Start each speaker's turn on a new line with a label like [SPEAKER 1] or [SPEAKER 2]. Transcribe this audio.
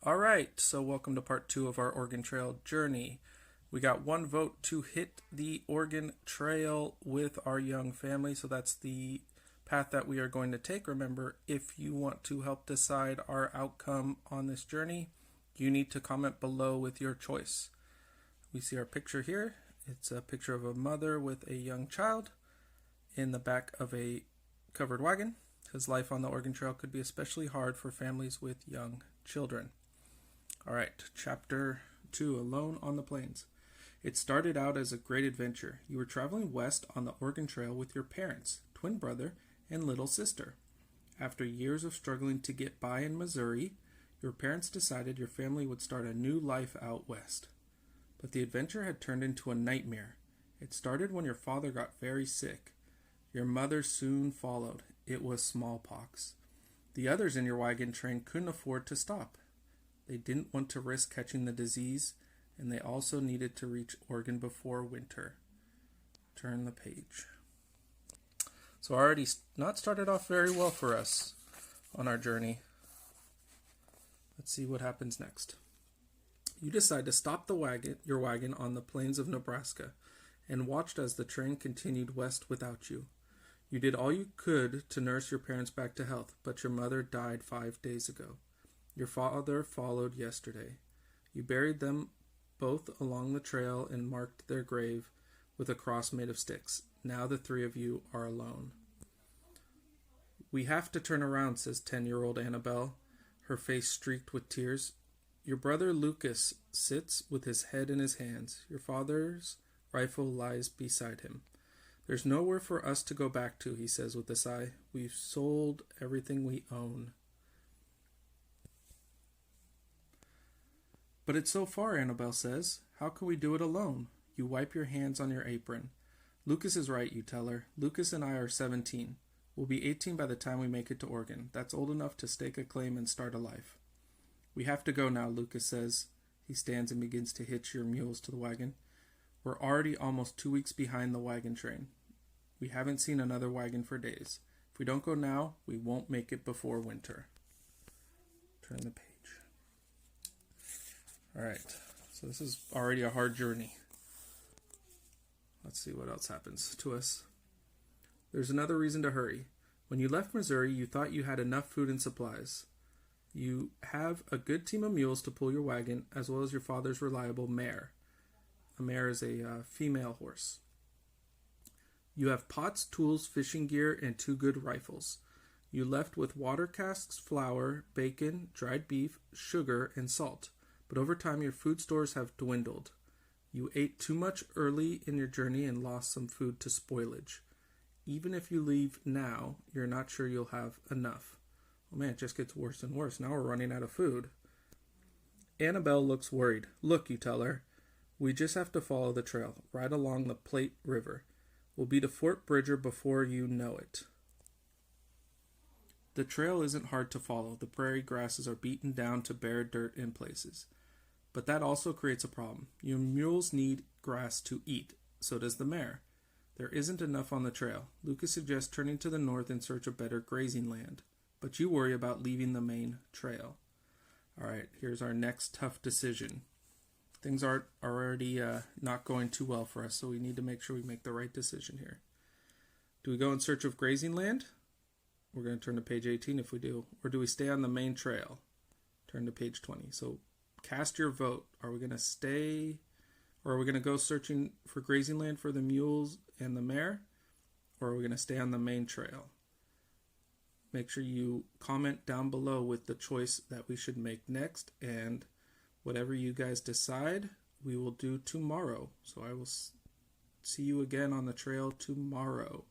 [SPEAKER 1] All right, so welcome to part 2 of our Oregon Trail journey. We got one vote to hit the Oregon Trail with our young family, so that's the path that we are going to take. Remember, if you want to help decide our outcome on this journey, you need to comment below with your choice. We see our picture here. It's a picture of a mother with a young child in the back of a covered wagon, because life on the Oregon Trail could be especially hard for families with young children. All right, chapter 2, Alone on the Plains. It started out as a great adventure. You were traveling west on the Oregon Trail with your parents, twin brother, and little sister. After years of struggling to get by in Missouri, your parents decided your family would start a new life out west. But the adventure had turned into a nightmare. It started when your father got very sick. Your mother soon followed. It was smallpox. The others in your wagon train couldn't afford to stop. They didn't want to risk catching the disease, and they also needed to reach Oregon before winter. Turn the page. So already not started off very well for us on our journey. Let's see what happens next. You decide to stop your wagon on the plains of Nebraska and watched as the train continued west without you. You did all you could to nurse your parents back to health, but your mother died 5 days ago. Your father followed yesterday. You buried them both along the trail and marked their grave with a cross made of sticks. Now the 3 of you are alone. We have to turn around, says 10-year-old Annabelle, her face streaked with tears. Your brother Lucas sits with his head in his hands. Your father's rifle lies beside him. There's nowhere for us to go back to, he says with a sigh. We've sold everything we own. But it's so far, Annabelle says. How can we do it alone? You wipe your hands on your apron. Lucas is right, you tell her. Lucas and I are 17. We'll be 18 by the time we make it to Oregon. That's old enough to stake a claim and start a life. We have to go now, Lucas says. He stands and begins to hitch your mules to the wagon. We're already almost 2 weeks behind the wagon train. We haven't seen another wagon for days. If we don't go now, we won't make it before winter. Turn the page. All right, so this is already a hard journey. Let's see what else happens to us. There's another reason to hurry. When you left Missouri, you thought you had enough food and supplies. You have a good team of mules to pull your wagon, as well as your father's reliable mare. A mare is a female horse. You have pots, tools, fishing gear, and 2 good rifles. You left with water casks, flour, bacon, dried beef, sugar, and salt. But over time, your food stores have dwindled. You ate too much early in your journey and lost some food to spoilage. Even if you leave now, you're not sure you'll have enough. Oh man, it just gets worse and worse. Now we're running out of food. Annabelle looks worried. Look, you tell her. We just have to follow the trail, right along the Plate River. We'll be to Fort Bridger before you know it. The trail isn't hard to follow. The prairie grasses are beaten down to bare dirt in places. But that also creates a problem. Your mules need grass to eat. So does the mare. There isn't enough on the trail. Lucas suggests turning to the north in search of better grazing land. But you worry about leaving the main trail. All right, here's our next tough decision. Things are already not going too well for us, so we need to make sure we make the right decision here. Do we go in search of grazing land? We're going to turn to page 18 if we do. Or do we stay on the main trail? Turn to page 20. So cast your vote. Are we going to stay, or are we going to go searching for grazing land for the mules and the mare? Or are we going to stay on the main trail? Make sure you comment down below with the choice that we should make next, and whatever you guys decide, we will do tomorrow. So I will see you again on the trail tomorrow.